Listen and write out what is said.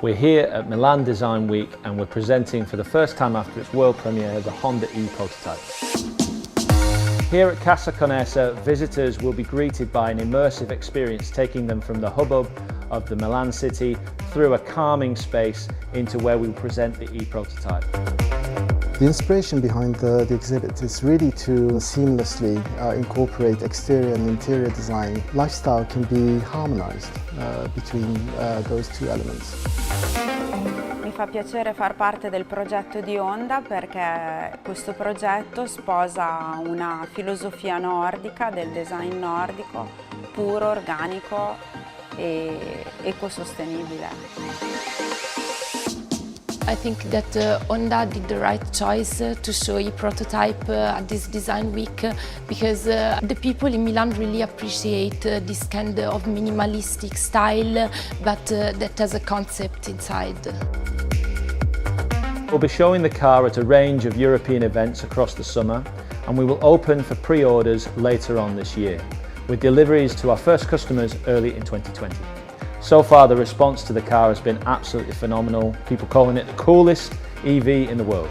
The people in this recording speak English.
We're here at Milan Design Week and we're presenting for the first time after its world premiere the Honda E prototype. Here at Casa Connessa, visitors will be greeted by an immersive experience taking them from the hubbub of the Milan city through a calming space into where we will present the E prototype. The inspiration behind the exhibit is really to seamlessly incorporate exterior and interior design. Lifestyle can be harmonized between those two elements. Mi fa piacere far parte del progetto di Honda perché questo progetto sposa una filosofia nordica del design nordico, puro, organico e ecosostenibile. I think that Honda did the right choice to show a prototype at this design week because the people in Milan really appreciate this kind of minimalistic style but that has a concept inside. We'll be showing the car at a range of European events across the summer and we will open for pre-orders later on this year with deliveries to our first customers early in 2020. So far, the response to the car has been absolutely phenomenal, people calling it the coolest EV in the world.